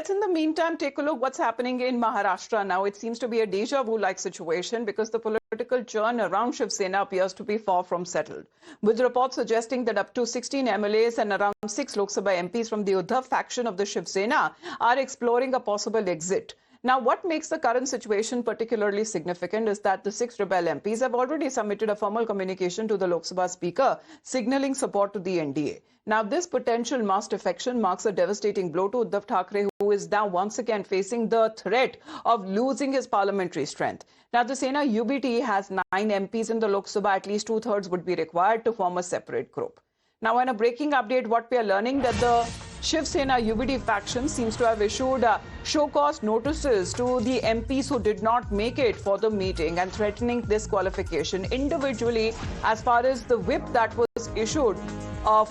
Let's, in the meantime, take a look what's happening in Maharashtra now. It seems to be a deja vu-like situation because the political churn around Shiv Sena appears to be far from settled, with reports suggesting that up to 16 MLAs and around 6 Lok Sabha MPs from the Uddhav faction of the Shiv Sena are exploring a possible exit. Now, what makes the current situation particularly significant is that the 6 rebel MPs have already submitted a formal communication to the Lok Sabha Speaker, signalling support to the NDA. Now, this potential mass defection marks a devastating blow to Uddhav Thackeray, who is now once again facing the threat of losing his parliamentary strength. Now, the Sena UBT has 9 MPs in the Lok Sabha. At least 2/3 would be required to form a separate group. Now, in a breaking update, what we are learning that the Shiv Sena UBT faction seems to have issued show-cause notices to the MPs who did not make it for the meeting and threatening disqualification individually as far as the whip that was issued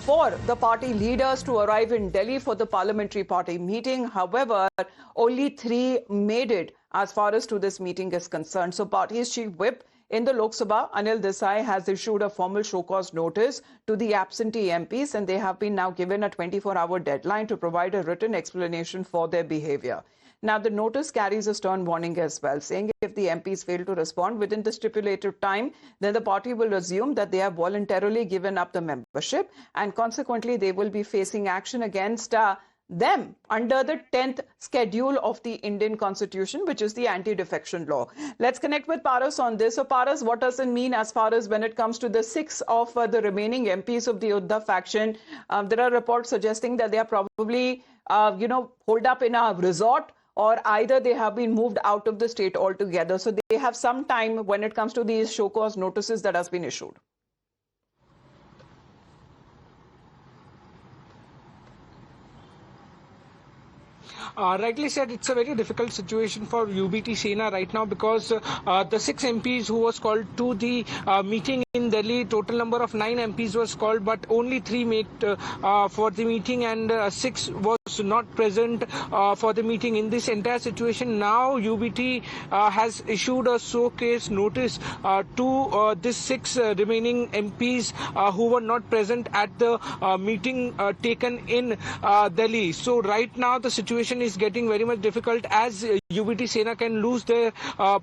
for the party leaders to arrive in Delhi for the parliamentary party meeting. However, only 3 made it as far as to this meeting is concerned. So party's chief whip in the Lok Sabha, Anil Desai, has issued a formal show-cause notice to the absentee MPs, and they have been now given a 24-hour deadline to provide a written explanation for their behavior. Now, the notice carries a stern warning as well, saying if the MPs fail to respond within the stipulated time, then the party will assume that they have voluntarily given up the membership, and consequently, they will be facing action against them under the 10th schedule of the Indian Constitution, which is the anti-defection law. Let's connect with Paras on this. So Paras, what does it mean as far as when it comes to the 6 of the remaining MPs of the Uddhav faction? There are reports suggesting that they are probably, holed up in a resort, or either they have been moved out of the state altogether. So they have some time when it comes to these show-cause notices that has been issued. Rightly said, it's a very difficult situation for UBT Sena right now because the 6 MPs who was called to the meeting in Delhi, total number of 9 MPs was called, but only 3 made for the meeting, and 6 was not present for the meeting. In this entire situation, now UBT has issued a showcase notice to this 6 remaining MPs who were not present at the meeting taken in Delhi. So right now the situation is getting very much difficult as UBT Sena can lose their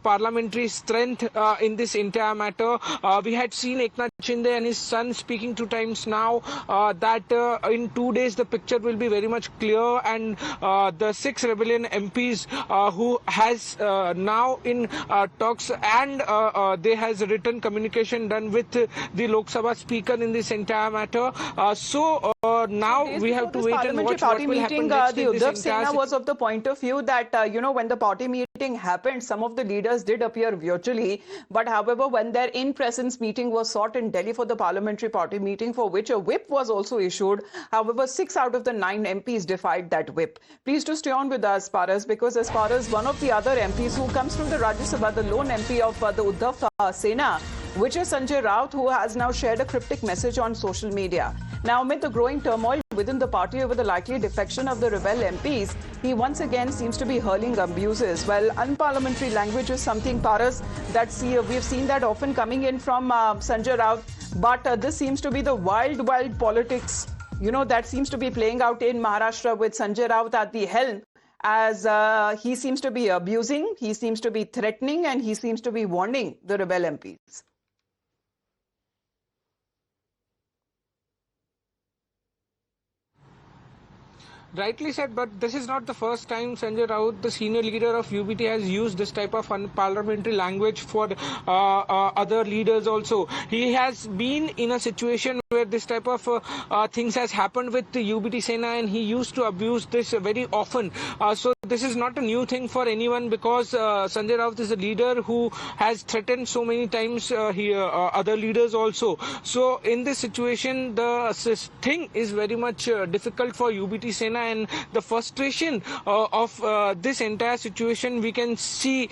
parliamentary strength in this entire matter. We had seen Eknath Shinde and his son speaking 2 times now that in 2 days the picture will be very much clear, and the 6 rebellion MPs who has now in talks, and they has written communication done with the Lok Sabha Speaker in this entire matter. Now we have to wait and watch what will happen next. The Uddhav Sena was of the point of view that, when the party meeting happened, some of the leaders did appear virtually. But however, when their in-presence meeting was sought in Delhi for the parliamentary party meeting, for which a whip was also issued, however, 6 out of the 9 MPs defied that whip. Please do stay on with us, Paras, because as far as one of the other MPs who comes from the Rajya Sabha, the lone MP of the Uddhav Sena, which is Sanjay Raut, who has now shared a cryptic message on social media. Now, amid the growing turmoil within the party over the likely defection of the rebel MPs, he once again seems to be hurling abuses. Well, unparliamentary language is something, Paras, that we've seen that often coming in from Sanjay Raut, but this seems to be the wild politics, that seems to be playing out in Maharashtra with Sanjay Raut at the helm, as he seems to be abusing, he seems to be threatening, and he seems to be warning the rebel MPs. Rightly said, but this is not the first time Sanjay Raut, the senior leader of UBT, has used this type of unparliamentary language for other leaders also. He has been in a situation where this type of things has happened with the UBT Sena, and he used to abuse this very often. So this is not a new thing for anyone, because Sanjay Raut is a leader who has threatened so many times other leaders also. So in this situation, the thing is very much difficult for UBT Sena, and the frustration of this entire situation we can see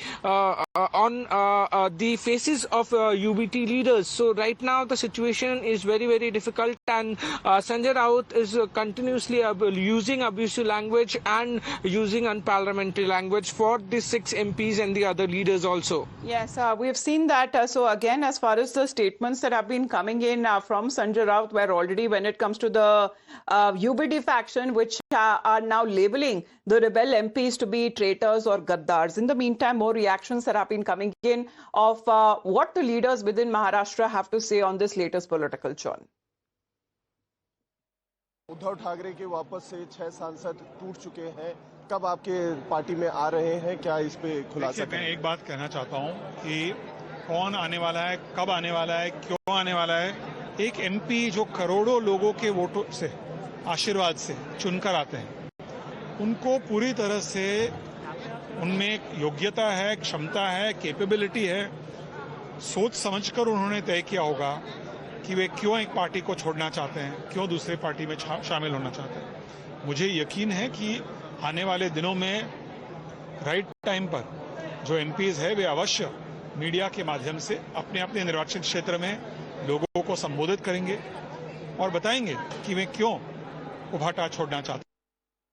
the faces of UBT leaders. So right now the situation is very, very difficult, and Sanjay Raut is continuously using abusive language and using unparliamentary language for the 6 MPs and the other leaders also. Yes, we've seen that. So again, as far as the statements that have been coming in from Sanjay Raut, where already when it comes to the UBT faction, which are now labeling the rebel MPs to be traitors or gaddars. In the meantime, more reactions that have been coming in of what the leaders within Maharashtra have to say on this latest political churn. Uddhav Thackeray के वापस से 6 सांसद टूट चुके हैं। कब आपके party में आ रहे हैं, क्या इस पे खुलासा मैं एक बात कहना चाहता हूं कि कौन आने वाला है, कब आने वाला है, क्यों आने वाला है। एक एमपी जो करोड़ों लोगों के वोटों से, आशीर्वाद से चुनकर आते हैं, उनको पूरी तरह से उनमें योग्यता है, क्षमता है, कैपेबिलिटी है, सोच समझकर उन्होंने तय किया होगा कि वे क्यों एक पार्टी को छोड़ना चाहते हैं, क्यों दूसरे पार्टी में शामिल होना चाहते हैं। मुझे यकीन है कि आने वाले दिनों में राइट टाइम पर जो एमपीज है वे अवश्य मीडिया के माध्यम से अपने अपने निर्वाचन क्षेत्र में लोगों को संबोधित करेंगे और बताएंगे कि वे क्यों उभाटा छोड़ना चाहते हैं।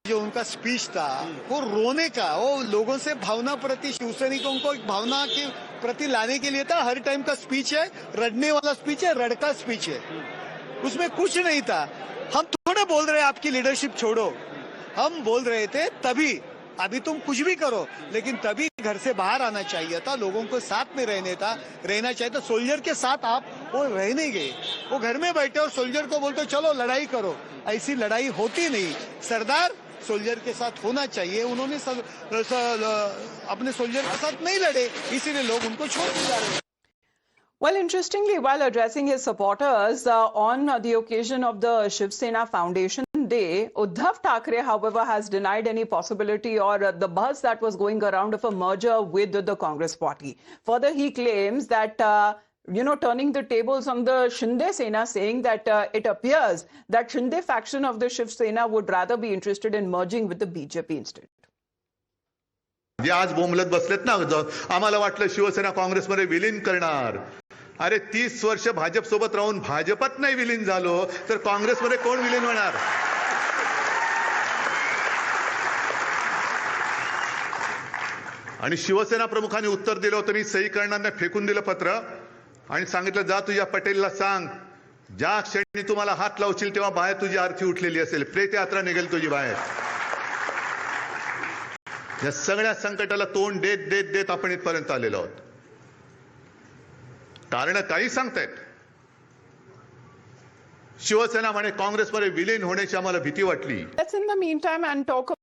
जो उनका स्पीच था वो रोने का, वो लोगों से भावना प्रति, शिवसैनिकों को एक भावना के प्रति लाने के लिए था। हर टाइम का स्पीच है, रड़ने वाला स्पीच है, रड़का स्पीच है, उसमें कुछ नहीं था। हम थोड़ा बोल रहे आपकी लीडरशिप छोड़ो, हम बोल रहे थे तभी, अभी तुम कुछ भी करो, लेकिन तभी घर से बाहर आना चाहिए था, लोगों को साथ में रहना चाहिए था। सोल्जर के साथ आप वो रह नहीं गए, वो घर में बैठे और सोल्जर को बोलते चलो लड़ाई करो। ऐसी लड़ाई होती नहीं। सरदार सोल्जर के साथ होना चाहिए, उन्होंने अपने सोल्जर के साथ नहीं लड़े, इसीलिए लोग उनको छोड़ के जा रहे हैं। Well, interestingly, while addressing his supporters on the occasion of the Shiv Sena Foundation Day, Uddhav Thackeray, however, has denied any possibility or the buzz that was going around of a merger with the Congress party. Further, he claims that turning the tables on the Shinde Sena, saying that it appears that Shinde faction of the Shiv Sena would rather be interested in merging with the BJP instead. जे आज बोंबलत बसलेत ना, आम्हाला वाटलं शिवसेना काँग्रेसमध्ये विलीन करणार। अरे 30 वर्ष भाजप सोबत राहून भाजपात नाही विलीन झालो तर काँग्रेसमध्ये कोण विलीन होणार? आणि शिवसेना प्रमुखांनी उत्तर दिलं होतं, मी सही करणार नाही, फेकून दिलं पत्र आणि सांगितलं जा तुझ्या पटेलला सांग, ज्या क्षणी तुम्हाला हात लावशील तेव्हा बाहेर तुझी आरती उठलेली असेल, प्रेत यात्रा निघेल तुझी बाहेर। या सगळ्या संकटाला तोंड देत देत देत आपण इथपर्यंत आलेलो आहोत। कारण काही सांगतायत, शिवसेना म्हणे काँग्रेसमध्ये विलीन होण्याची आम्हाला भीती वाटली। Let's in the meantime and talk